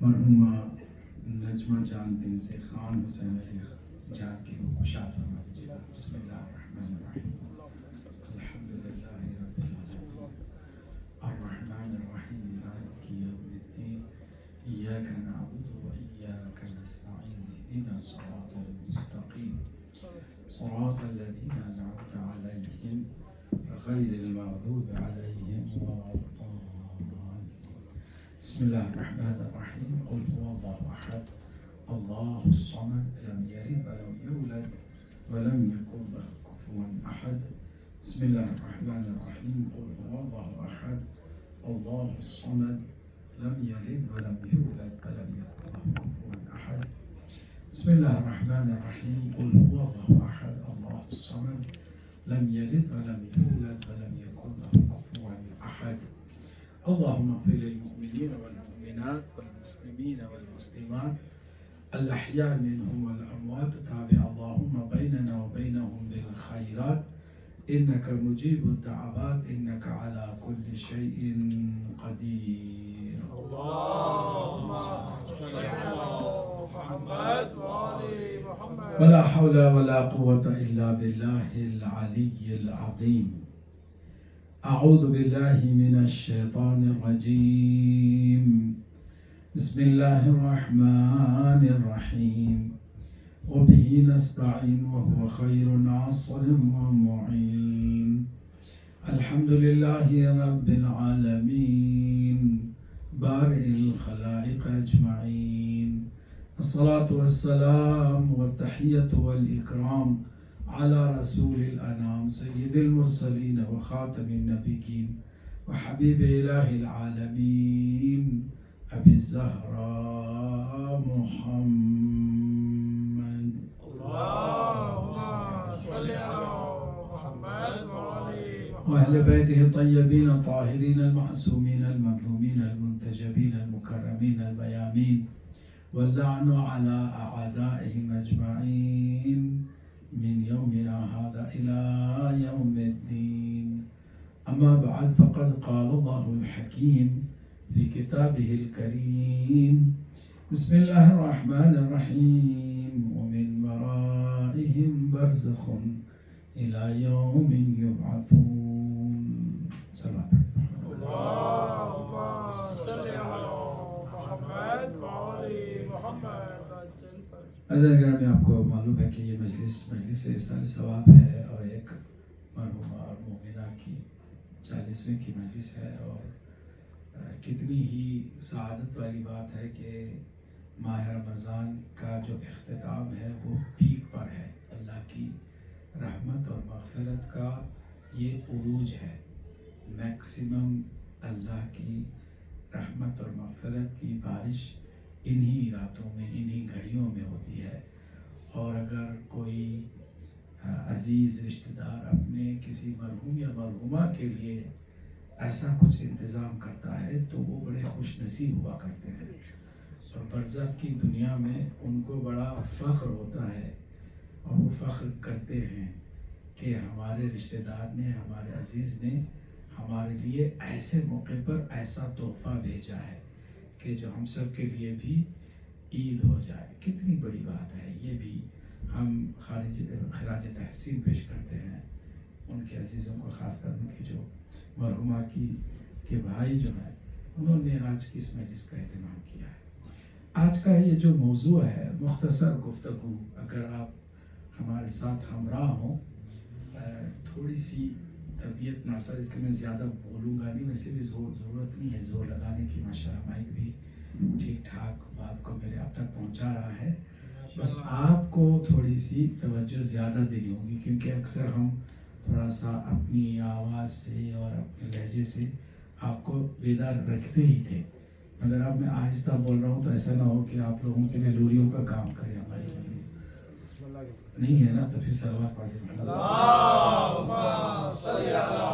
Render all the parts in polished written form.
مرحومہ نجمہ جان بنت خان حسین علی جان کی روح کو شاد فرما دیجیے. بسم اللہ الرحمن الرحیم. الحمد للہ رب العالمین الرحمن الرحیم مالک یوم الدین ایاک نعبد و ایاک نستعین اهدنا الصراط المستقیم صراط الذین انعمت علیہم غیر المغضوب علیہم ولا الضالین. بسم اللہ الرحمن الرحیم. قل هو اللہ احد اللہ الصمد لم یلد ولم یولد ولم یکن له کفوا احد. بسم اللہ الرحمن الرحیم. قل هو اللہ احد اللہ الصمد لم یلد ولم یولد ولم یکن له کفوا احد. بسم اللہ الرحمن الرحیم. قل هو اللہ احد اللہ الصمد لم یلد ولم یولد ولم یکن له کفوا احد. اللهم اغفر للمؤمنين والمؤمنات والمسلمين والمسلمات الأحياء منهم والأموات. تابع اللهم بيننا وبينهم بالخيرات إنك مجيب الدعوات إنك على كل شيء قدير. اللهم صل على محمد وآل محمد. ولا حول ولا قوة إلا بالله العلي العظيم. أعوذ بالله من الشيطان الرجيم. بسم الله الرحمن الرحيم. وبه نستعين وهو خير ناصر ومعين. الحمد لله رب العالمين بارئ الخلائق أجمعين. الصلاة والسلام والتحية والإكرام على رسول الأنام سيد المرسلين وخاتم النبيين وحبيب إله العالمين أبي الزهراء محمد. اللهم صل على محمد وآل محمد. وأهل بيته الطيبين الطاهرين المعصومين المظلومين المنتجبين المكرمين الميامين واللعن على أعدائهم أجمعين من يومنا هذا إلى يوم الدين. أما بعد فقد قال الله الحكيم في كتابه الكريم. بسم الله الرحمن الرحيم. ومن ورائهم برزخ إلى يوم يبعثون. صلاة اللهم صل على محمد وآل محمد. عزیز گرامی، آپ کو معلوم ہے کہ یہ مجلس احسان ثواب ہے اور ایک مرحومہ اور مومنہ کی 40ویں کی مجلس ہے، اور کتنی ہی سعادت والی بات ہے کہ ماہ رمضان کا جو اختتام ہے وہ پیک پر ہے. اللہ کی رحمت اور مغفرت کا یہ عروج ہے. میکسیمم اللہ کی رحمت اور مغفرت کی بارش انہی راتوں میں انہی گھڑیوں میں ہوتی ہے. اور اگر کوئی عزیز رشتہ دار اپنے کسی مرحوم یا مرحومہ کے لیے ایسا کچھ انتظام کرتا ہے تو وہ بڑے خوش نصیب ہوا کرتے ہیں، اور برزخ کی دنیا میں ان کو بڑا فخر ہوتا ہے، اور وہ فخر کرتے ہیں کہ ہمارے رشتہ دار نے، ہمارے عزیز نے ہمارے لیے ایسے موقع پر ایسا تحفہ بھیجا ہے کہ جو ہم سب کے لیے بھی عید ہو جائے. کتنی بڑی بات ہے. یہ بھی ہم خراج تحسین پیش کرتے ہیں ان کے عزیزوں کو، خاص کر ان کی جو مرحومہ کے بھائی جو ہیں، انہوں نے آج کی اس مجلس کا اہتمام کیا ہے. آج کا یہ جو موضوع ہے مختصر گفتگو، اگر آپ ہمارے ساتھ ہمراہ ہوں. تھوڑی سی طبیعت ناسا، اس لیے میں زیادہ بولوں گا نہیں. ویسے بھی ضرورت نہیں ہے زور لگانے کی. ماشاءاللہ مائک بھی ٹھیک ٹھاک بات کو میرے اب تک پہنچا رہا ہے. بس آپ کو تھوڑی سی توجہ زیادہ دینی ہوگی، کیونکہ اکثر ہم تھوڑا سا اپنی آواز سے اور اپنے لہجے سے آپ کو بیدار رکھتے ہی تھے، مگر اب میں آہستہ بول رہا ہوں تو ایسا نہ ہو کہ آپ لوگوں کے لیے لوریوں کا کام کرے ہماری مجلس. نہیں ہے نا؟ تو پھر سلوات پڑھ لیں. اللهم صل على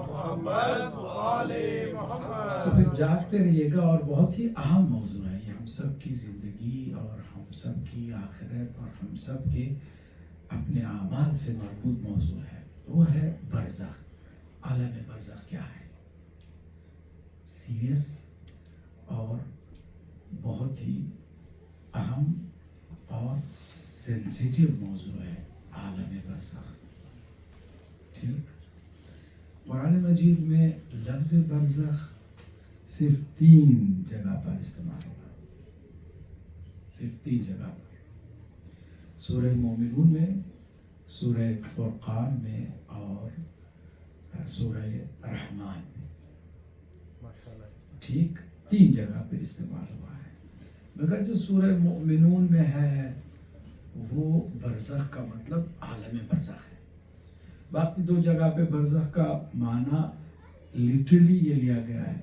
محمد وآل محمد. تو پھر جاگتے رہیے گا. اور بہت ہی اہم موضوع ہے یہ، ہم سب کی زندگی اور ہم سب کی آخرت اور ہم سب کے اپنے اعمال سے مربوط موضوع ہے. وہ ہے برزخ. عالم برزخ کیا ہے؟ سیریس اور بہت ہی اہم اور سینسیٹیو موضوع ہے عالم برزخ. ٹھیک. قرآن مجید میں لفظ برزخ صرف 3 جگہ پر استعمال ہوا, صرف 3 جگہ پر. سورہ مومنون میں, سورہ فرقان میں اور سورہ رحمان میں. ٹھیک, 3 جگہ پہ استعمال ہوا ہے. مگر جو سورہ مومنون میں ہے وہ برزخ کا مطلب عالم برزخ ہے. باقی 2 جگہ پہ برزخ کا معنی لٹرلی یہ لیا گیا ہے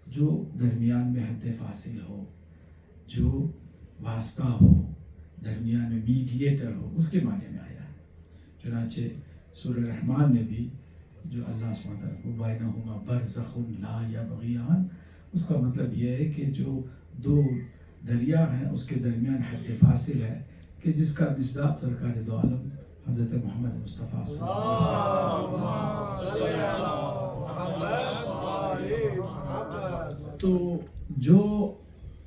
جو درمیان میں حد فاصل ہو, جو واسطہ ہو, درمیان میں میڈیٹر ہو, اس کے معنی میں آیا ہے. چنانچہ سورہ رحمان میں بھی جو اللہ سبحانہ وتعالیٰ بینہما برزخ لا یبغیان, اس کا مطلب یہ ہے کہ جو 2 دریا ہیں اس کے درمیان حد فاصل ہے کہ جس کا مصداق سرکار دو عالم حضرت محمد مصطفیٰ صلی اللہ علیہ وسلم. تو جو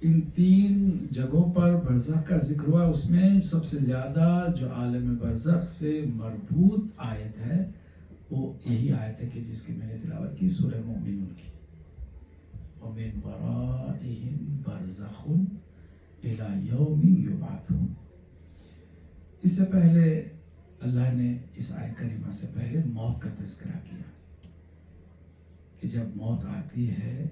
ان 3 جگہوں پر برزخ کا ذکر ہوا اس میں سب سے زیادہ جو عالم برزخ سے مربوط آیت ہے وہ یہی آیت ہے کہ جس کی میں نے تلاوت کی, سورہ مومنون کی. وَمِن وَرَائِهِمْ بَرْزَخٌ إِلَى يَوْمِ يُبْعَثُونَ. اس سے پہلے اللہ نے اس آیت کریمہ سے پہلے موت کا تذکرہ کیا کہ جب موت آتی ہے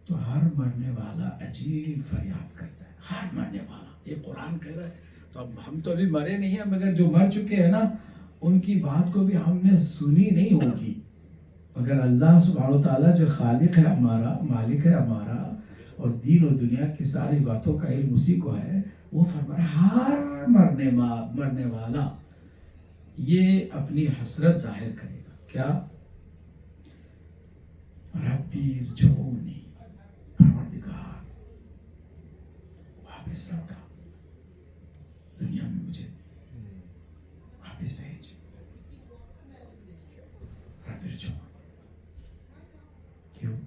تو ہر مرنے والا عجیب فریاد کرتا ہے. ہر مرنے والا, یہ قرآن کہہ رہا ہے. تو اب ہم تو ابھی مرے نہیں ہیں, مگر جو مر چکے ہیں نا ان کی بات کو بھی ہم نے سنی نہیں ہوگی, مگر اللہ سبحانہ و تعالیٰ جو خالق ہے ہمارا, مالک ہے ہمارا, اور دین و دنیا کی ساری باتوں کا علم اسی کو ہے, وہ فرما رہا ہے ہر مرنے والا یہ اپنی حسرت ظاہر کرے گا. کیا؟ ربی ارجعونی, پروردگار واپس لوٹا, دنیا میں مجھے واپس بھیج. ربی ارجعونی, کیوں؟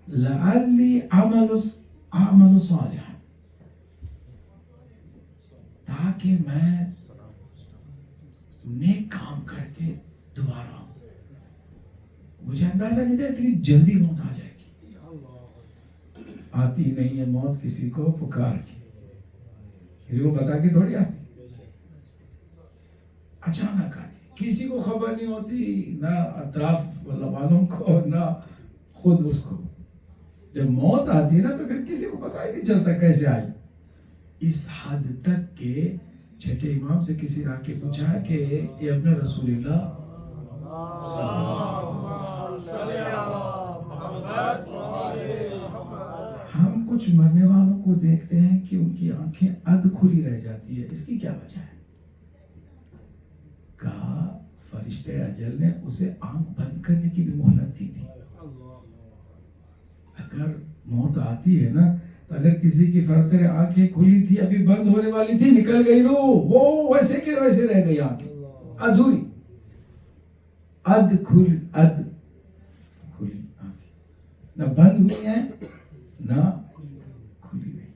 لعلی اعمل صالحا, تاکہ میں نیک کام کر کے دوبارہ آؤں. مجھے اندازہ نہیں تھا اتنی جلدی موت آ جائے گی. آتی نہیں ہے موت کسی کو پکار کی, کسی کو بتا کے تھوڑی آتی, اچانک آتی, کسی کو خبر نہیں ہوتی, نہ اطراف والوں کو نہ خود اس کو. جب موت آتی ہے نا تو پھر کسی کو پتہ ہی نہیں چلتا کیسے آئی. اس حد تک کہ چھٹے امام سے کسی نے آ کے پوچھا کہ اے ابن رسول اللہ ہم کچھ مرنے والوں کو دیکھتے ہیں کہ ان کی آنکھیں ادھ کھلی رہ جاتی ہے, اس کی کیا وجہ ہے؟ کہا فرشتے اجل نے اسے آنکھ بند کرنے کی بھی مہلت دی تھی. اگر موت آتی ہے نا تو اگر کسی کی فرض کرے آنکھیں کھلی تھی ابھی بند ہونے والی تھی, نکل گئی روح, وہ ویسے کے ویسے رہ گئی آنکھیں ادھوری, ادھ کھلی آنکھیں, نہ بند ہوئی ہیں نہ کھلی ہوئی.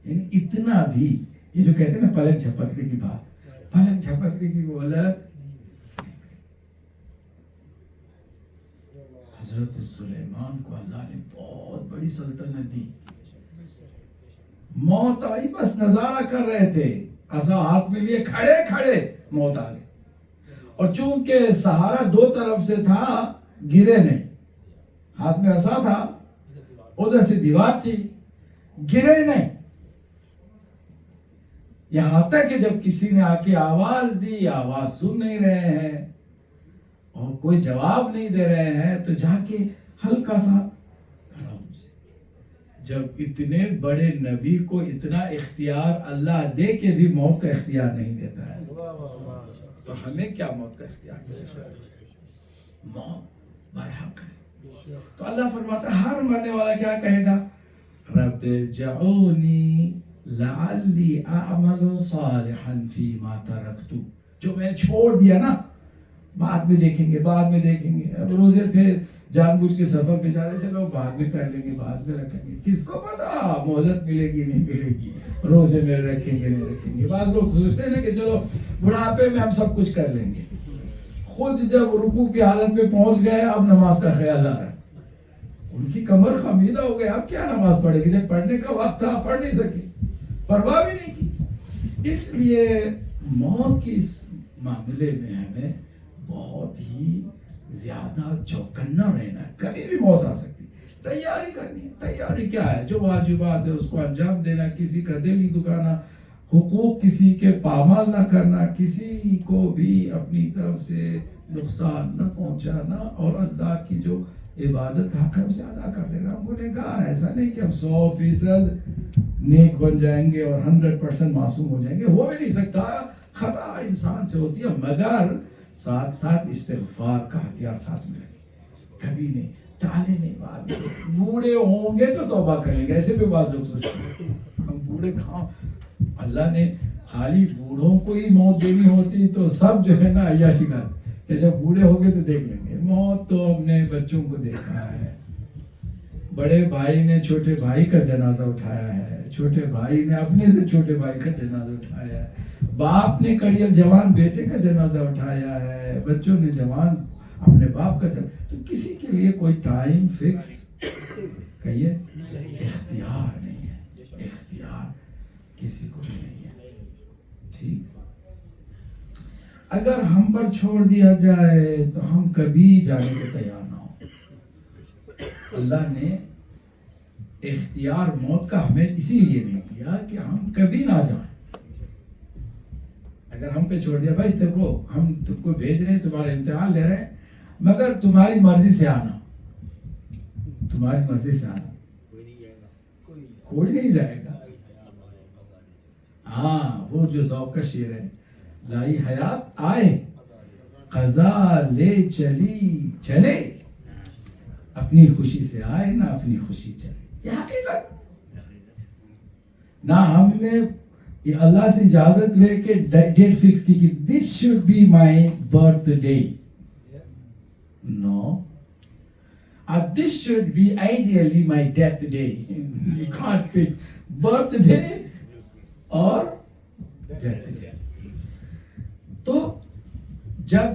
یعنی اتنا بھی, یہ جو کہتے ہیں نا پلک جھپکنے کی بات, پلک جھپکنے کی مہلت. حضرت سلیمان کو اللہ نے بہت بڑی سلطنت دی. موت آئی, بس نظارہ کر رہے تھے, عصا ہاتھ میں لیے کھڑے موت آ گئی. اور چونکہ سہارا 2 طرف سے تھا, گرے نہیں. ہاتھ میں عصا تھا, ادھر سے دیوار تھی, گرے نہیں. یہاں تک کہ جب کسی نے آ کے آواز دی, آواز سن نہیں رہے ہیں اور کوئی جواب نہیں دے رہے ہیں, تو جا کے ہلکا سا آرام سے. جب اتنے بڑے نبی کو اتنا اختیار اللہ دے کے بھی موت کا اختیار نہیں دیتا ہے, تو ہمیں کیا موت کا اختیار؟ موت برحق ہے. تو اللہ فرماتا ہے ہر مرنے والا کیا کہے گا؟ رب ارجعونی لعلی اعمل صالحا فیما ترکت, جو میں نے چھوڑ دیا نا بعد میں دیکھیں گے. اب روزے تھے جان بوجھ کے سفر پہ جاتے چلو بعد میں کر لیں گے، بعد میں رکھیں گے، کس کو پتا مہلت ملے گی نہیں ملے گی، روزے میں رکھیں گے نہیں رکھیں گے۔ بعض لوگ سوچتے ہیں کہ چلو بڑھاپے میں ہم سب کچھ کر لیں گے، خود جب رکوع کی حالت میں پہنچ گئے اب نماز کا خیال آ رہا ہے، ان کی کمر خمیدہ ہو گیا، اب کیا نماز پڑھے گی؟ جب پڑھنے کا وقت تھا پڑھ نہیں سکی، پرواہ بھی نہیں کی۔ اس لیے موت کی اس معاملے میں ہمیں بہت ہی زیادہ چوکنا رہنا ہے، کبھی بھی موت آ سکتی، تیاری کرنی ہے۔ تیاری کیا ہے؟ جو واجبات ہے اس کو انجام دینا، کسی کا دل نہیں دکھانا، حقوق کسی کے پامال نہ کرنا، کسی کو بھی اپنی طرف سے نقصان نہ پہنچانا، اور اللہ کی جو عبادت کا حق ہے اسے ادا کر دینا۔ ہم گنہگار، ایسا نہیں کہ ہم 100% نیک بن جائیں گے اور 100% معصوم ہو جائیں گے، ہو بھی نہیں سکتا، خطا انسان سے ہوتی ہے، مگر ساتھ ساتھ استغفار کا ہتھیار ساتھ میں رکھیں، کبھی نہیں ٹالے نہیں۔ بعد بوڑھے ہوں گے تو توبہ کریں گے، ایسے بھی بعض لوگ سوچتے ہیں ہم بوڑھے کہاں، اللہ نے خالی بوڑھوں کو ہی موت دینی ہوتی تو سب جو ہے نا عیاشی کر کہ جب بوڑھے ہو گئے تو دیکھ لیں گے۔ موت تو ہم نے بچوں کو دیکھا ہے، بڑے بھائی نے چھوٹے بھائی کا جنازہ اٹھایا ہے، چھوٹے بھائی نے اپنے سے چھوٹے بھائی کا جنازہ اٹھایا ہے، باپ نے کڑیل جوان بیٹے کا جنازہ اٹھایا ہے، بچوں نے جوان اپنے باپ کا جنازہ، تو کسی کے لیے کوئی ٹائم فکس کہیے اختیار نہیں ہے، اختیار کسی کو بھی نہیں ہے، ٹھیک۔ اگر ہم پر چھوڑ دیا جائے تو ہم کبھی جانے کو تیار نہ ہوں۔ اللہ نے اختیار موت کا ہمیں اسی لیے نہیں کیا کہ ہم کبھی نہ جائیں۔ اگر ہم پہ چھوڑ دیا بھائی دیکھو ہم تم کو بھیج رہے ہیں، تمہارا امتحان لے رہے ہیں، مگر تمہاری مرضی سے آنا، تمہاری مرضی سے آنا، کوئی نہیں جائے گا۔ ہاں وہ جو ذوق کا شعر ہے، لائی حیات آئے قضا لے چلی چلے، اپنی خوشی سے آئے نہ اپنی خوشی چلے، یہ حقیقت۔ نہ ہم نے اللہ سے اجازت لے کے ڈیٹ فکس کی کہ this should be my birthday no, نو، this should be ideally my death day. You can't fix birthday or death day. تو جب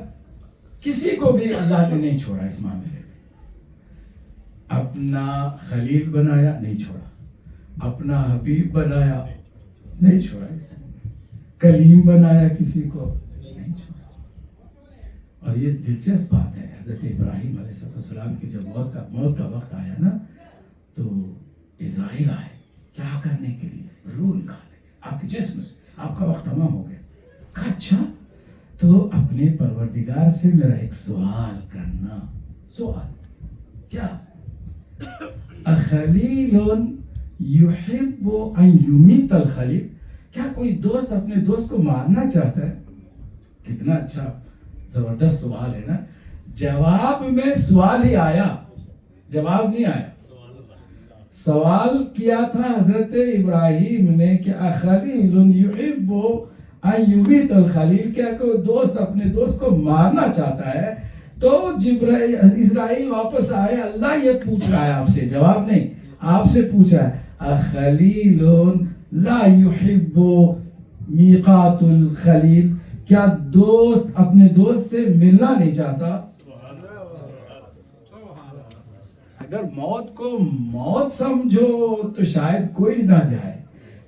کسی کو بھی اللہ نے نہیں چھوڑا اس معاملے میں، اپنا خلیل بنایا نہیں چھوڑا، اپنا حبیب بنایا نہیں چھوڑا، اس میں کلیم بنایا کسی کو نہیں چھوڑا۔ اور یہ دلچسپ بات ہے، حضرت ابراہیم علیہ السلام کی جب موت کا وقت آیا نا تو اسرائیل آئے کیا کرنے کے لیے؟ روح نکالنے کے، آپ کے جسم سے آپ کا وقت تمام ہو گیا۔ کہا اچھا تو اپنے پروردگار سے میرا ایک سوال کرنا۔ سوال کیا؟ اخلیل یحب ان یمیت الخلیل، کیا کوئی دوست اپنے دوست کو مارنا چاہتا ہے؟ کتنا اچھا زبردست سوال ہے نا، جواب میں سوال ہی آیا، جواب نہیں آیا۔ سوال کیا تھا حضرت ابراہیم نے کہ اخلیل یحب ان یمیت الخلیل، کیا کوئی دوست اپنے دوست کو مارنا چاہتا ہے؟ تو اسرائیل واپس آئے، اللہ یہ پوچھ رہا ہے آپ سے، جواب نہیں، آپ سے پوچھا ہے اخلیل لا یحب میقات الخلیل، کیا دوست اپنے دوست سے ملنا نہیں چاہتا؟ اگر موت کو موت سمجھو تو شاید کوئی نہ جائے،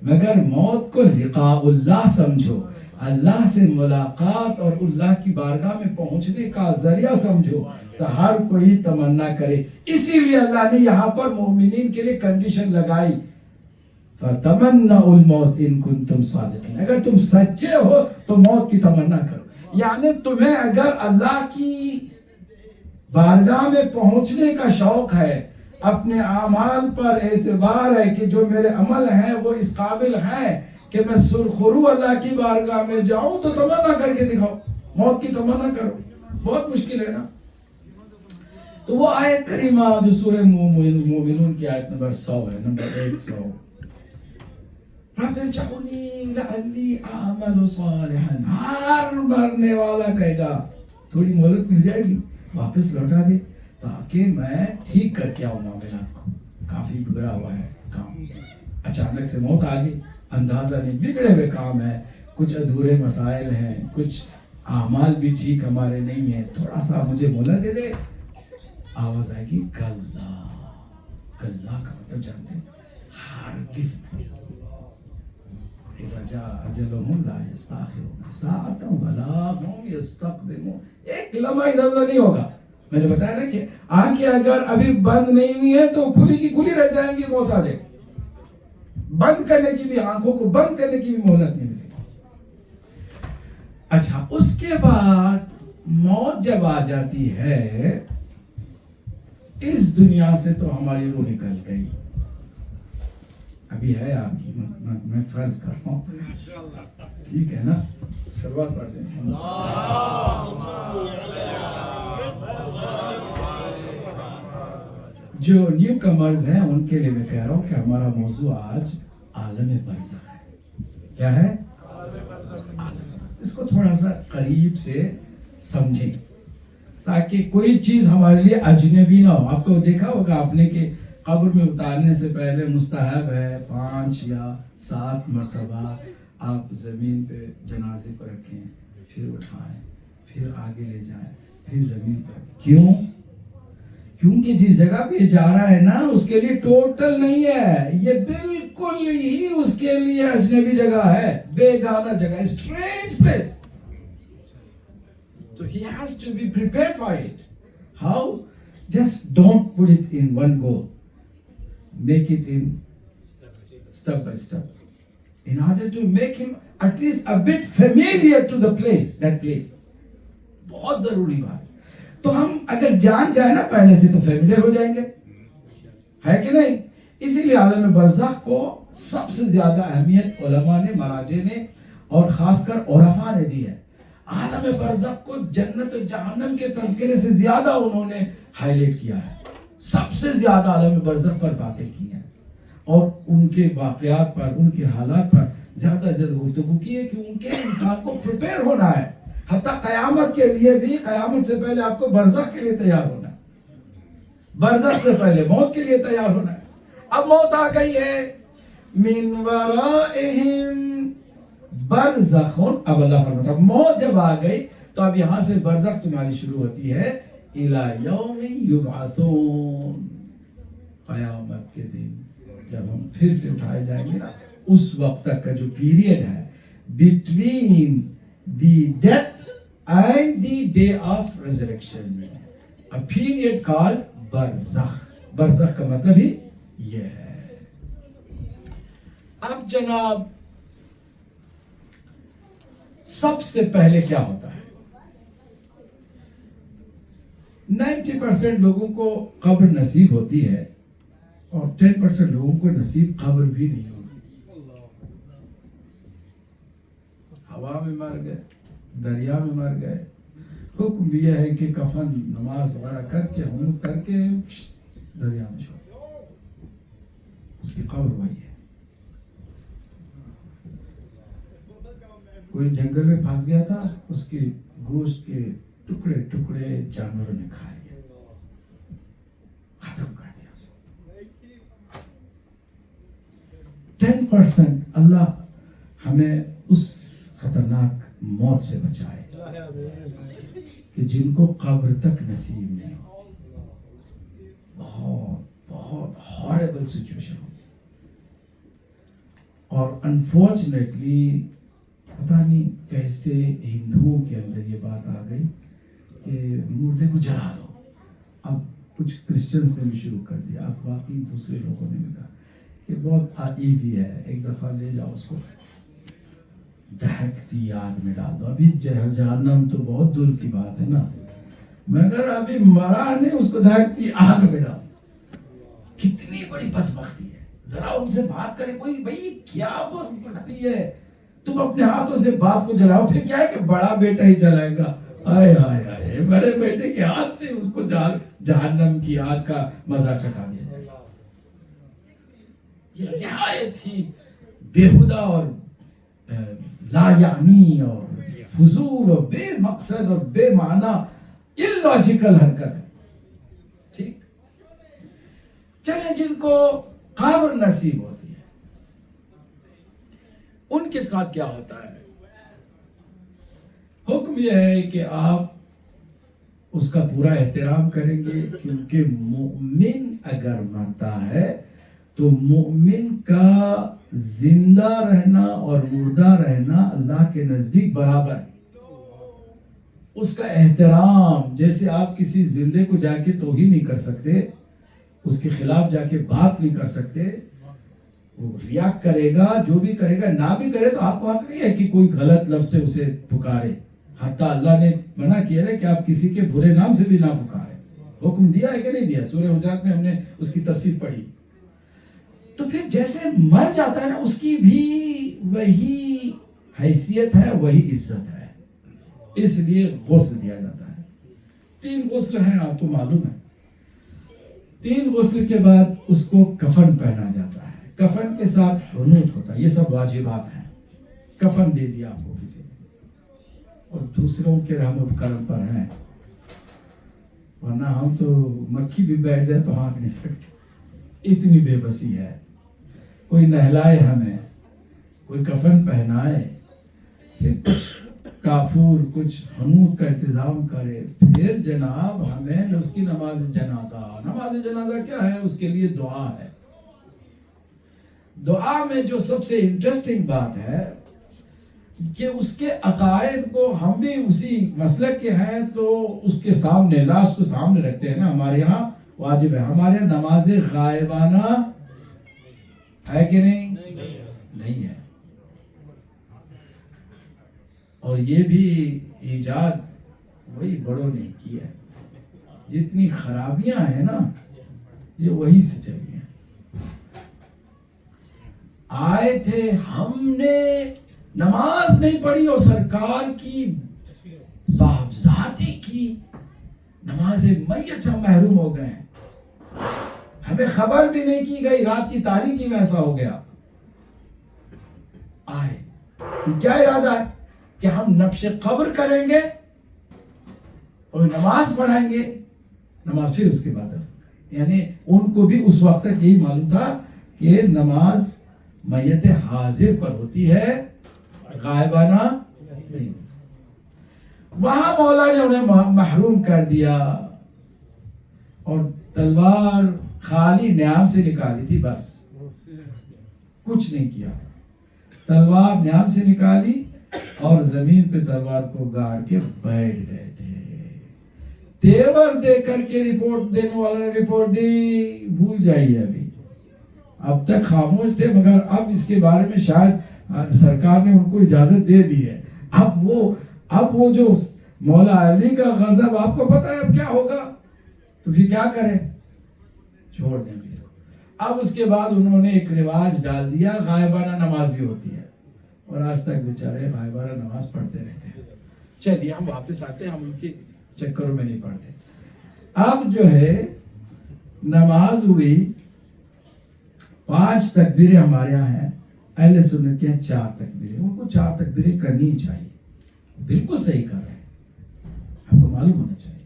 مگر موت کو لقاء اللہ سمجھو، اللہ سے ملاقات اور اللہ کی بارگاہ میں پہنچنے کا ذریعہ سمجھو، تو ہر کوئی تمنا کرے۔ اسی لیے اللہ نے یہاں پر مومنین کے لیے کنڈیشن لگائی، فَتَمَنَّعُ الْمَوْتِ إِن كُنتُمْ صَادِقِينَ، اگر تم سچے ہو تو موت کی تمنا کرو۔ یعنی تمہیں اگر اللہ کی بارگاہ میں پہنچنے کا شوق ہے، اپنے اعمال پر اعتبار ہے کہ جو میرے عمل ہیں وہ اس قابل ہیں کہ میں سرخرو اللہ کی بارگاہ میں جاؤں، تو تمنا کر کے دکھاؤ، موت کی تمنا کرو۔ بہت مشکل ہے نا۔ تو وہ آیت کریمہ جو سورہ مومنون کی آیت نمبر 100 ہے، نمبر 100، رب ارجعونی لعلی اعمل صالحا، ہر مرنے والا کہے گا تھوڑی مہلت مل جائے گی، واپس لوٹا دے تاکہ میں ٹھیک کر کے آؤں معاملات کو. کافی بگڑا ہوا ہے کام, اچانک سے موت آ گئی, اندازہ نہیں, بگڑے ہوئے کام ہے, کچھ ادھورے مسائل ہیں, کچھ اعمال بھی ٹھیک ہمارے نہیں ہیں, تھوڑا سا مجھے مہلت دے دے. آواز آئے گی کلا. کلا کا مطلب جانتے ہیں, ہرگز اذا جاء اجلهم لا يستأخرون ساعة ولا هم يستقدمون. ایک لمحہ ادھر ادھر نہیں ہوگا. میں نے بتایا نا کہ آنکھیں اگر ابھی بند نہیں ہوئی ہیں تو کھلی کی کھلی رہ جائیں گی, موت آ جائے. بند کرنے کی بھی, آنکھوں کو بند کرنے کی بھی مہلت نہیں ملے گی. اچھا, اس کے بعد موت جب آ جاتی ہے, اس دنیا سے تو ہماری روح نکل گئی. ابھی ہے آپ کی, میں فرض کر رہا ہوں, ٹھیک ہے نا, سلوات پڑھتے ہیں. جو نیو کمرز ہیں ان کے لیے میں کہہ رہا ہوں کہ ہمارا موضوع آج عالم برزخ ہے. کیا ہے؟ اس کو تھوڑا سا قریب سے سمجھیں تاکہ کوئی چیز ہمارے لیے اجنبی نہ ہو. آپ کو دیکھا ہوگا آپ نے کہ قبر میں اتارنے سے پہلے مستحب ہے 5 یا 7 مرتبہ آپ زمین پہ جنازے کو رکھیں, پھر اٹھائیں, پھر آگے لے جائیں, پھر زمین پر. کیوں؟ کیونکہ جس جگہ پہ جا رہا ہے نا اس کے لیے ٹوٹل نہیں ہے, یہ بالکل ہی اس کے لیے اجنبی جگہ ہے, بیگانہ جگہ, strange place. So he has to be prepared for it. How? Just don't put it in one go. Make it in step by step. In order to make him at least a bit familiar to the place, that place. بہت ضروری بات. تو ہم اگر جان جائے نا پہلے سے تو فیملیئر ہو جائیں گے, ہے کہ نہیں؟ اسی لیے عالم برزخ کو سب سے زیادہ اہمیت علماء نے, مراجع نے اور خاص کر عرفاء نے دی ہے. عالم برزخ کو جنت و جہنم کے تذکرے سے زیادہ انہوں نے ہائی لائٹ کیا ہے. سب سے زیادہ عالم برزخ پر باتیں کی ہیں اور ان کے واقعات پر, ان کے حالات پر زیادہ سے زیادہ گفتگو کی ہے کہ ان کے انسان کو پریپیئر ہونا ہے. حتیٰ قیامت کے لیے بھی, قیامت سے پہلے آپ کو برزخ کے لیے تیار ہونا ہے, برزخ سے پہلے موت کے لیے تیار ہونا ہے. اب موت آ گئی ہے, من ورائہم برزخ. اب اللہ فرماتا ہے موت جب آ گئی تو اب یہاں سے برزخ تمہاری شروع ہوتی ہے الی یوم یبعثون, قیامت کے دن جب ہم پھر سے اٹھائے جائیں گے نا, اس وقت تک کا جو پیریڈ ہے between the death and the day of resurrection, a period called barzakh. barzakh کا مطلب ہی یہ ہے. اب جناب سب سے پہلے کیا ہوتا ہے؟ 90% لوگوں کو قبر نصیب ہوتی ہے اور 10% لوگوں کو نصیب قبر بھی نہیں ہوتی. ہوا میں مر گئے, دریا میں مر گئے. حکم یہ ہے کہ کفن نماز وغیرہ کر کے, ہم کر کے دریا میں چھوڑ, اس کی قبر وہی ہے. کوئی جنگل میں پھنس گیا تھا, اس کے گوشت کے ٹکڑے ٹکڑے جانوروں نے کھا لیا, ختم کر دیا. 10% اللہ ہمیں اس خطرناک موت سے بچائے کہ جن کو قبر تک نصیب نہیں ہو. بہت بہت ہاربل سچویشن ہوتی. اور انفارچونیٹلی پتہ نہیں کیسے ہندوؤں کے اندر یہ بات آ گئی کہ مردے کو جلا دو. اب کچھ کرسچنس نے بھی شروع کر دیا, اب باقی دوسرے لوگوں نے بھی کہا کہ بہت ایزی ہے, ایک دفعہ لے جاؤ اس کو, دہکتی آگ میں ڈال دو. ابھی جہنم تو بہت دور کی بات ہے نا, مگر ابھی مرا نہیں, اس کو دہکتی آگ میں ڈال. کتنی بڑی بدبختی ہے. ذرا ان سے بات کریں, کوئی بھائی کیا بدبختی ہے, تم اپنے ہاتھوں سے باپ کو جلاؤ, پھر کیا ہے کہ بڑا بیٹا ہی جلائے گا. آئے آئے آئے, بڑے بیٹے کے ہاتھ سے اس کو جہنم کی آگ کا مزہ چکھا دیا. یہ نہایت ہی بےہودہ اور لا یعنی اور فضول اور بے مقصد اور بے معنی اللاجیکل حرکت ہے. ٹھیک. چلے جن کو قبر نصیب ہوتی ہے ان کے ساتھ کیا ہوتا ہے؟ حکم یہ ہے کہ آپ اس کا پورا احترام کریں گے، کیونکہ مومن اگر مرتا ہے تو مومن کا زندہ رہنا اور مردہ رہنا اللہ کے نزدیک برابر ہے. اس کا احترام، جیسے آپ کسی زندے کو جا کے توہین نہیں کر سکتے، اس کے خلاف جا کے بات نہیں کر سکتے، وہ ریا کرے گا، جو بھی کرے گا، نہ بھی کرے تو آپ کو حق نہیں ہے کہ کوئی غلط لفظ سے اسے پکارے. حتیٰ اللہ نے منع کیا ہے کہ آپ کسی کے برے نام سے بھی نہ پکارے. حکم دیا ہے کہ نہیں دیا؟ سورہ حجرات میں ہم نے اس کی تفسیر پڑھی. تو پھر جیسے مر جاتا ہے نا، اس کی بھی وہی حیثیت ہے، وہی عزت ہے. اس لیے غسل دیا جاتا ہے. 3 غسل ہیں، آپ کو معلوم ہے. 3 غسل کے بعد اس کو کفن پہنا جاتا ہے. کفن کے ساتھ حنوط ہوتا ہے. یہ سب واجبات ہیں. کفن دے دیا آپ کو کسی نے، اور دوسروں کے رحم و کرم پر ہیں، ورنہ ہم تو مکھی بھی بیٹھ جائے تو ہانک نہیں سکتے. اتنی بے بسی ہے. کوئی نہلائے ہمیں، کوئی کفن پہنائے، پھر کچھ کافور، کچھ حنوط کا انتظام کرے، پھر جناب ہمیں اس کی نماز جنازہ. نماز جنازہ کیا ہے؟ اس کے لیے دعا ہے. دعا میں جو سب سے انٹرسٹنگ بات ہے کہ اس کے عقائد کو ہم بھی اسی مسلک کے ہیں تو اس کے سامنے، لاش کو سامنے رکھتے ہیں نا. ہمارے یہاں واجب ہے. ہمارے یہاں نماز غائبانہ ہے کہ نہیں؟ نہیں ہے. اور یہ بھی ایجاد وہی بڑوں نے کی ہے. جتنی خرابیاں ہیں نا یہ وہی سے چلی ہیں. آئے تھے، ہم نے نماز نہیں پڑھی اور سرکار کی صاحبزادی کی نماز میت سے ہم محروم ہو گئے ہیں. ہمیں خبر بھی نہیں کی گئی، رات کی تاریکی میں ایسا ہو گیا. آئے کیا ارادہ ہے کہ ہم نبش قبر کریں گے اور نماز پڑھائیں گے. نماز پھر اس کے بعد، یعنی ان کو بھی اس وقت تک یہی معلوم تھا کہ نماز میت حاضر پر ہوتی ہے، غائبانہ نہیں. وہاں مولا نے انہیں محروم کر دیا اور تلوار خالی نیام سے نکالی تھی، بس کچھ نہیں کیا. تلوار نیام سے نکالی اور زمین پہ تلوار کو گاڑ کے بیٹھ گئے تھے. تیور دے کر کے رپورٹ دینے والا نے رپورٹ دی، بھول جائیے. اب تک خاموش تھے، مگر اب اس کے بارے میں شاید سرکار نے ان کو اجازت دے دی ہے. اب وہ جو مولا علی کا غضب آپ کو پتا ہے اب کیا ہوگا، تو پھر کیا کریں؟ چھوڑ دیں اس کو. اب اس کے بعد انہوں نے ایک رواج ڈال دیا، غائبانہ نماز بھی ہوتی ہے، اور آج تک بیچارے غائبانہ نماز پڑھتے رہتے ہیں. چلیے ہم واپس آتے ہیں، ہم ان کے چکروں میں نہیں پڑھتے. اب جو ہے نماز ہوئی، 5 تکبیریں ہمارے یہاں ہیں. اہل سنت کے 4 تکبیریں. ان کو 4 تکبیریں کرنی چاہیے. بالکل صحیح کر رہے ہیں، آپ کو معلوم ہونا چاہیے.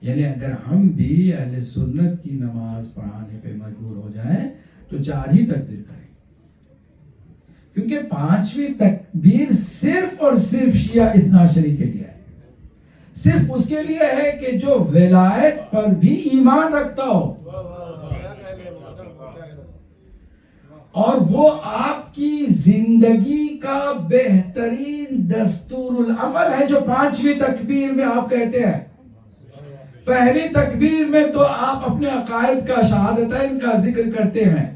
یعنی اگر ہم بھی اہل سنت کی نماز پڑھانے پہ مجبور ہو جائیں تو 4 ہی تکبیر کریں، کیونکہ 5ویں تکبیر صرف اور صرف شیعہ اثنا عشری کے لیے ہے. صرف اس کے لیے ہے کہ جو ولایت پر بھی ایمان رکھتا ہو، اور وہ آپ کی زندگی کا بہترین دستور العمل ہے جو 5ویں تکبیر میں آپ کہتے ہیں. پہلی تکبیر میں تو آپ اپنے عقائد کا، شہادتین کا ذکر کرتے ہیں.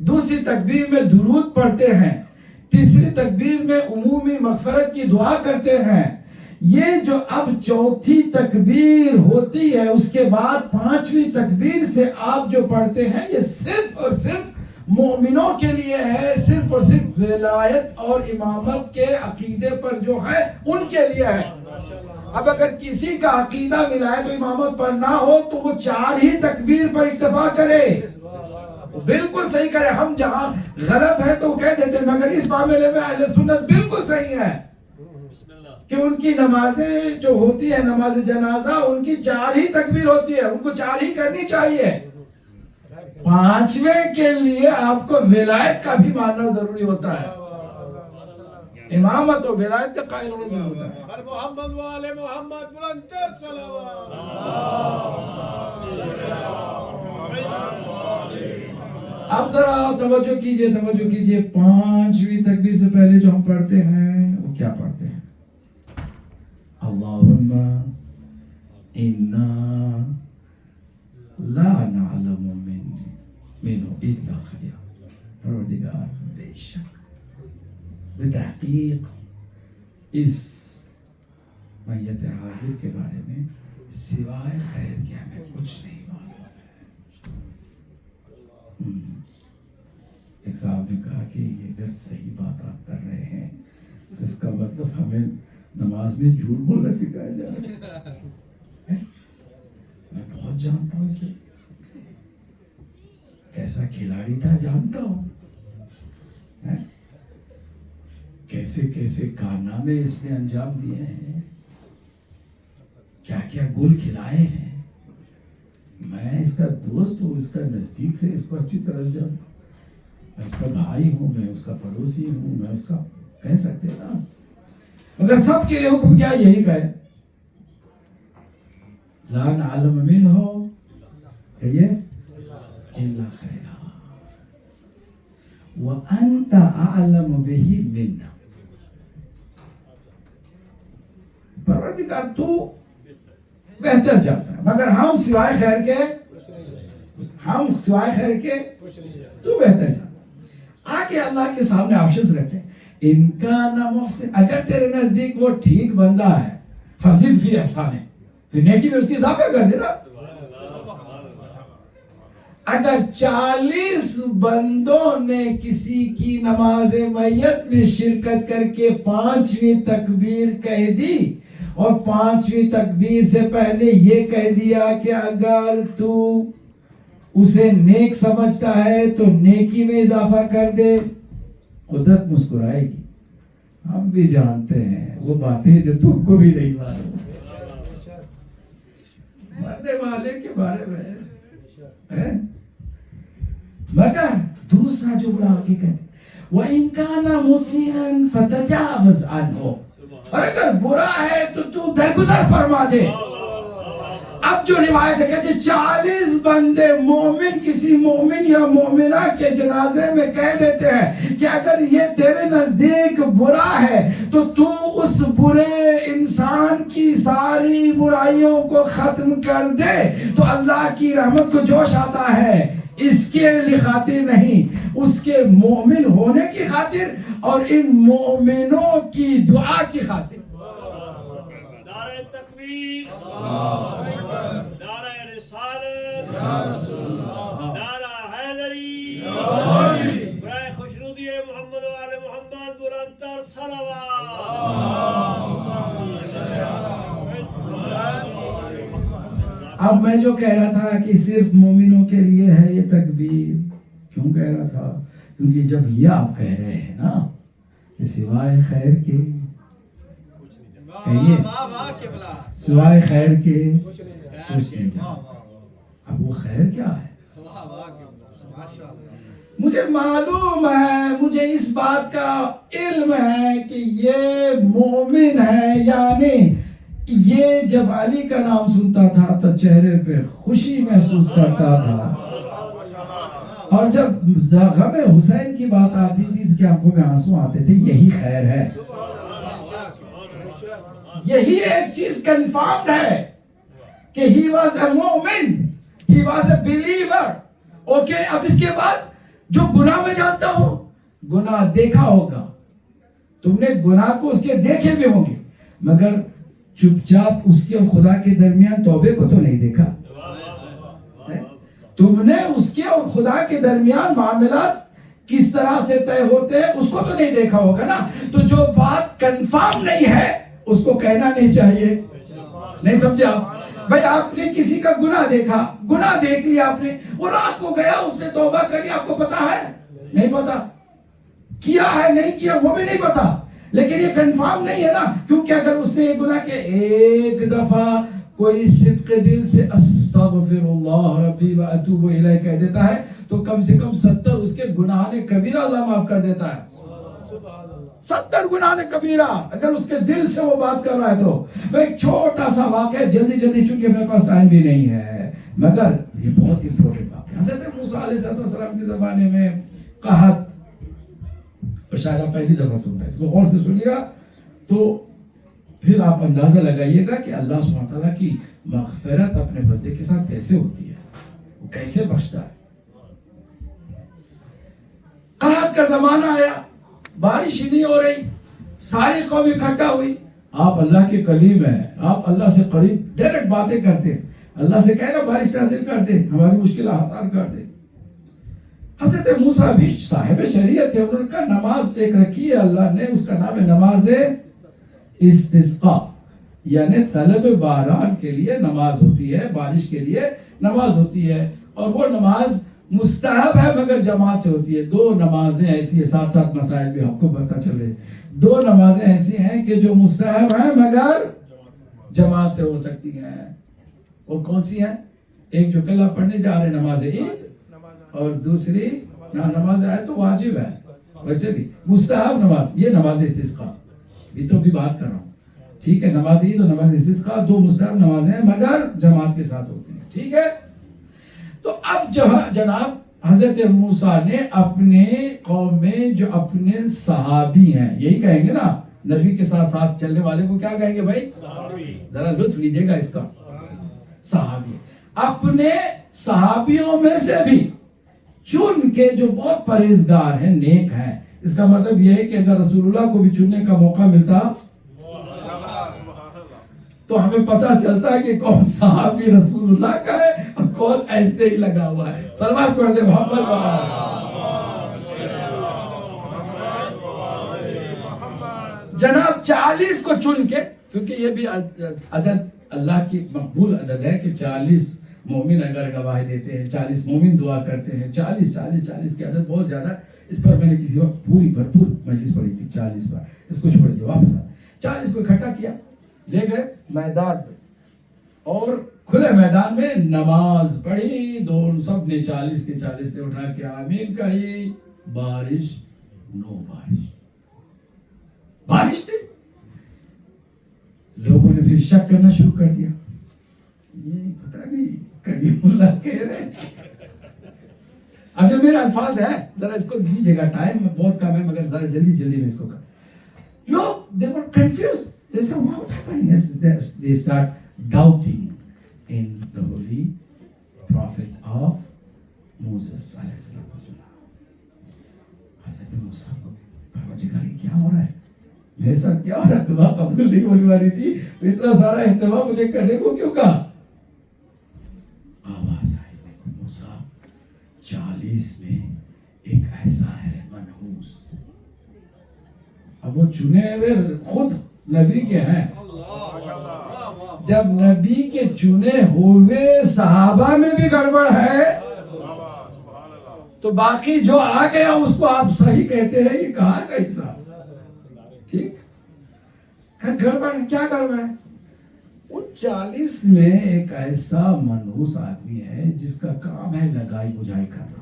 دوسری تکبیر میں درود پڑھتے ہیں. تیسری تکبیر میں عمومی مغفرت کی دعا کرتے ہیں. یہ جو اب 4تھی تکبیر ہوتی ہے، اس کے بعد 5ویں تکبیر سے آپ جو پڑھتے ہیں، یہ صرف اور صرف مومنوں کے لیے ہے، صرف اور صرف ولایت اور امامت کے عقیدے پر جو ہے ان کے لیے ہے. اب اگر کسی کا عقیدہ ولایت و امامت پر نہ ہو تو وہ 4 ہی تکبیر پر اکتفا کرے، بالکل صحیح کرے. ہم جہاں غلط ہے تو کہہ دیتے ہیں، مگر اس معاملے میں اہل سنت بالکل صحیح ہے. کہ ان کی نمازیں جو ہوتی ہیں نماز جنازہ ان کی 4 ہی تکبیر ہوتی ہے، ان کو 4 ہی کرنی چاہیے. 5ویں کے لیے آپ کو ولایت کا بھی ماننا ضروری ہوتا ہے. امامت و ولایت کا قائل ہونا ضروری ہوتا ہے. محمد والے محمد بلندر صلوات. اب ذرا توجہ کیجئے 5ویں تکبیر سے پہلے جو ہم پڑھتے ہیں وہ کیا پڑھتے ہیں؟ اللہم انا لا نعلم منه الا خیر. پروردگار بے شک بتحقیق اس میت حاضر کے بارے میں سوائے خیر کے ہمیں کچھ نہیں معلوم ہے. ایک صاحب نے کہا کہ یہ اگر صحیح بات آپ کر رہے ہیں تو اس کا مطلب ہمیں نماز میں جھوٹ بولنا سکھایا جا رہا ہے. میں بہت جانتا ہوں اسے، کیسا کھلاڑی تھا جانتا ہوں، کیسے کیسے کارنامے اس نے انجام دیے ہیں، کیا کیا گول کھلائے ہیں. میں اس کا دوست ہوں، اس کا نزدیک سے اس کو اچھی طرح جانتا ہوں. میں اس کا بھائی ہوں، میں اس کا پڑوسی ہوں، میں اس کا کہہ سکتے نا. مگر سب کے لیے حکم کیا یہی کہے لا نعلم منہ کہیے الا خیرا وانت اعلم به منا. پروردگار تو بہتر جانتا ہے، مگر ہم سوائے خیر کے تو بہتر جانتا. آگے اللہ کے سامنے آپشنز رکھیں. ان کا محسن، اگر تیرے نزدیک وہ ٹھیک بندہ ہے فزد فی احسان ہے، پھر نیکی میں اس کی اضافہ کر دینا. اگر 40 بندوں نے کسی کی نماز میت میں شرکت کر کے 5ویں تکبیر کہہ دی اور 5ویں تکبیر سے پہلے یہ کہہ دیا کہ اگر تو اسے نیک سمجھتا ہے تو نیکی میں اضافہ کر دے، قدرت مسکرائے گی. ہم بھی جانتے ہیں وہ باتیں جو تم کو بھی نہیں معلوم مرنے والے کے بارے میں. مگر دوسرا جملہ آگے کہتے وَإِن كَانَ مُسِيئًا فَتَجَاوَزْ عَنْهُ، اور اگر برا ہے تو درگزر فرما دے. اب جو روایت ہے کہتے 40 بندے مومن کسی مومن یا مومنہ کے جنازے میں کہہ دیتے ہیں کہ اگر یہ تیرے نزدیک برا ہے تو اس برے انسان کی ساری برائیوں کو ختم کر دے تو اللہ کی رحمت کو جوش آتا ہے. اس کے لیے خاطر نہیں، اس کے مومن ہونے کی خاطر اور ان مومنوں کی دعا کی خاطر. نعرہ تکبیر، نعرہ رسالت، نعرہ حیدری، برائے خوشنودی محمد و آل محمد بلندتر صلوات. اب میں جو کہہ رہا تھا کہ صرف مومنوں کے لیے ہے یہ تکبیر، کیوں کہہ رہا تھا؟ کیونکہ جب یہ آپ کہہ رہے ہیں نا کہ سوائے خیر کے، کہیے سوائے خیر کے کچھ نہیں جانتا. اب وہ خیر کیا ہے؟ مجھے معلوم ہے، مجھے اس بات کا علم ہے کہ یہ مومن ہے، یعنی یہ جب علی کا نام سنتا تھا تو چہرے پہ خوشی محسوس کرتا تھا، اور جب غم حسین کی بات آتی تھی اس کی آنکھوں میں آنسو آتے تھے. یہی خیر ہے، یہی ایک چیز کنفرمڈ ہے کہ he was a مومن، he was a believer. Okay, اب اس کے بعد جو گناہ میں جانتا ہوں، گناہ دیکھا ہوگا، تم نے گناہ کو اس کے دیکھے بھی ہوں گے، مگر چپ چاپ اس کے اور خدا کے درمیان توبے کو تو نہیں دیکھا. تم نے اس کے اور خدا کے درمیان معاملات کس طرح سے طے ہوتے ہیں اس کو تو نہیں دیکھا ہوگا نا. تو جو بات کنفرم نہیں ہے اس کو کہنا نہیں چاہیے. نہیں سمجھے آپ؟ بھائی آپ نے کسی کا گناہ دیکھا، گناہ دیکھ لیا آپ نے، وہ رات کو گیا اس نے توبہ کری، آپ کو پتا ہے؟ نہیں پتا. کیا ہے نہیں کیا وہ بھی نہیں پتا، لیکن یہ کنفرم نہیں ہے نا، کیونکہ اگر اس نے یہ گناہ کہ ایک دفعہ کوئی صدق دل سے استغفر اللہ ربی و اتوب الیہ کہہ دیتا ہے تو کم سے کم 70 اس کے گناہ کبیرہ اللہ معاف کر دیتا ہے. 70 گناہ کبیرہ اگر اس کے دل سے وہ بات کر رہا ہے تو. میں ایک چھوٹا سا واقعہ جلدی چونکہ میرے پاس ٹائم بھی نہیں ہے مگر یہ بہت امپورٹنٹ واقعہ. حضرت موسیٰ علیہ السلام کے زمانے میں قحط، اور شاید آپ پہلی دفعہ سنتے ہیں، اس کو غور سے سنیے گا تو پھر آپ اندازہ لگائیے گا کہ اللہ سبحانہ وتعالیٰ کی مغفرت اپنے بندے کے ساتھ کیسے ہوتی ہے، وہ کیسے بخشتا ہے. قحط کا زمانہ آیا، بارش ہی نہیں ہو رہی، ساری قوم اکٹھا ہوئی. آپ اللہ کے کلیم ہیں، آپ اللہ سے قریب ڈائریکٹ باتیں کرتے ہیں. اللہ سے کہے گا بارش نازل کر دے، ہماری مشکل آسان کر دے. حضرت موسیٰ بھی صاحب شریعت ہے، انہوں نے کہا نماز ایک رکھی ہے اللہ نے، اس کا نام ہے نماز استسقاء، یعنی طلب باران کے لیے نماز ہوتی ہے، بارش کے لیے نماز ہوتی ہے. اور وہ نماز مستحب ہے مگر جماعت سے ہوتی ہے. 2 نمازیں ایسی ہیں، ساتھ مسائل بھی آپ کو پتہ چلے. 2 نمازیں ایسی ہیں کہ جو مستحب ہیں مگر جماعت سے ہو سکتی ہیں. وہ کون سی ہیں؟ ایک جو کل آپ پڑھنے جا رہے ہیں نماز عید، اور دوسری نماز آئے تو واجب ہے، ویسے بھی مستحب نماز، یہ نماز استسقاء یہ تو بھی بات کر رہا ہوں. ٹھیک ہے، نماز عید اور نماز استسقاء 2 مستحب نمازیں ہیں مگر جماعت کے ساتھ ہوتی ہیں. ٹھیک ہے، تو اب جناب حضرت موسیٰ نے اپنے قوم میں جو اپنے صحابی ہیں، یہی کہیں گے نا نبی کے ساتھ ساتھ چلنے والے کو کیا کہیں گے بھائی؟ ذرا لطف لیجیے گا اس کا. صحابی، اپنے صحابیوں میں سے بھی چن کے جو بہت پرہیزگار ہیں، نیک ہیں. اس کا مطلب یہ ہے کہ اگر رسول اللہ کو بھی چننے کا موقع ملتا تو ہمیں پتہ چلتا کہ کون صحابی رسول اللہ کا ہے اور کون ایسے ہی لگا ہوا ہے. سلمان پڑھ دے محمد. جناب 40 کو چن کے، کیونکہ یہ بھی عدد اللہ کی مقبول عدد ہے کہ 40 مومن اگر گواہی دیتے ہیں، 40 مومن دعا کرتے ہیں. 40 کی عدد بہت زیادہ ہے. اس پر میں نے کسی وقت پوری بھرپور مجلس پڑھی تھی 40 بار. اس کو چھوڑ دیا، واپس آ. 40 کو اکٹھا کیا، لے گئے میدان میں اور کھلے میدان میں نماز پڑھی. دونوں سب نے 40 کے 40 نے اٹھا کے آمین کہی. بارش نہیں. لوگوں نے پھر شک کرنا شروع کر دیا، یہ پتہ نہیں کلیم اللہ کہہ رہے. اب جو میرے الفاظ ہیں ذرا اس کو دیجیے گا، ٹائم بہت کم ہے مگر ذرا جلدی میں اس کو کر. لوگ they were confused. They said, what happened? They start doubting in the holy prophet of Moses علیہ السلام. حضرت موسیٰ کو پروردگار کیا ہو رہا ہے، میرے ساتھ کیا ہو رہا ہے؟ دعا قبول نہیں ہونے والی تھی، اتنا سارا اہتمام مجھے کرنے کو کیوں کہا؟ آواز آئی، موسیٰ 40 میں ایک ایسا ہے منحوس. اب وہ چنے ہوئے خود نبی کے ہیں. جب نبی کے چنے ہوئے صحابہ میں بھی گڑبڑ ہے تو باقی جو آ گیا اس کو آپ صحیح کہتے ہیں، یہ کہاں کا حصہ؟ ٹھیک گڑبڑ ہے. کیا گڑبڑ ہے؟ ان 40 میں ایک ایسا منحوس آدمی ہے جس کا کام ہے لگائی بجھائی کرنا.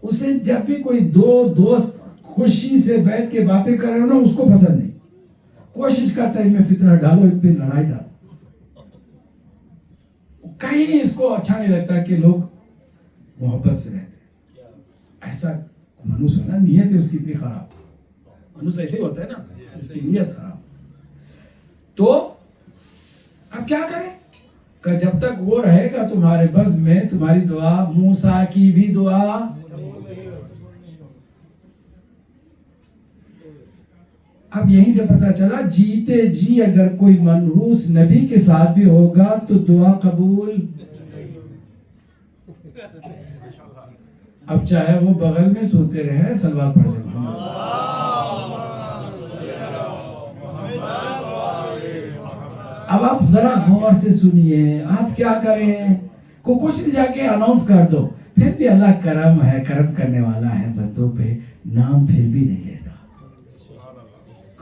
اسے جب بھی کوئی 2 دوست خوشی سے بیٹھ کے باتیں کر رہے ہو نا، اس کو پسند نہیں. کوشش کرتا ہے میں فتنہ ڈالو، ایک پہ لڑائی ڈالو. کہیں اس کو اچھا نہیں لگتا کہ لوگ محبت سے رہتے. ایسا منوس ہے نا، نیت ہے اس کی اتنی خراب. منوس ایسے ہی ہوتا ہے نا، اس کی نیت خراب. تو اب کیا کریں کہ جب تک وہ رہے گا تمہارے بس میں، تمہاری دعا، موسیٰ کی بھی دعا. اب یہیں سے پتا چلا جیتے جی اگر کوئی منحوس نبی کے ساتھ بھی ہوگا تو دعا قبول. اب چاہے وہ بغل میں سوتے رہے، صلوات پڑھ دیں. اب آپ ذرا غور سے سنیے، آپ کیا کریں؟ کچھ نہیں، جا کے اناؤنس کر دو. پھر بھی اللہ کرم ہے، کرم کرنے والا ہے بندوں پہ، نام پھر بھی نہیں لیتا.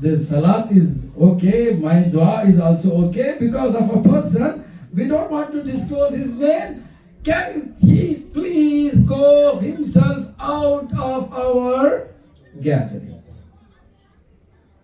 the salat is okay, my dua is also okay because of a person we don't want to disclose his name. Can he please go himself out of our gathering?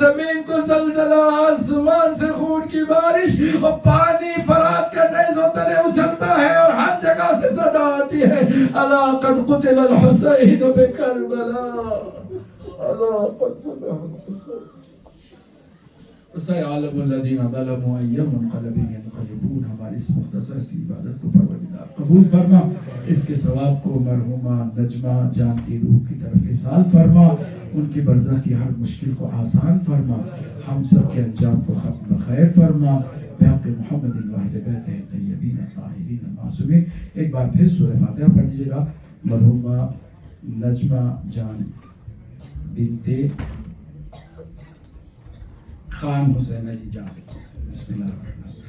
زمین کو زلزلہ، آسمان سے خون کی بارش اور پانی فرات کا نیزوں تلے اچھلتا ہے اور ہر جگہ سے صدا آتی ہے، الا قد قتل الحسین بکربلا، الا قد قتل الحسین. سيعلم الذين ظلموا أي منقلب ينقلبون. ہماری اس مختصر سی عبادت کو پروردگار قبول فرما، اس کے ثواب کو مرحومہ نجمہ جان کی روح کی طرف احسان فرما، ان کی برزخ کی ہر مشکل کو آسان فرما، ہم سب کے انجام کو ختم خیر فرما، بحق محمد واہل بیت طیبین الطاہرین المعصومین. ایک بار پھر سورہ فاتحہ پڑھ دیجیے گا. مرحومہ نجمہ جان بنت خان حسین علی جان. بسم اللہ الرحمن الرحیم.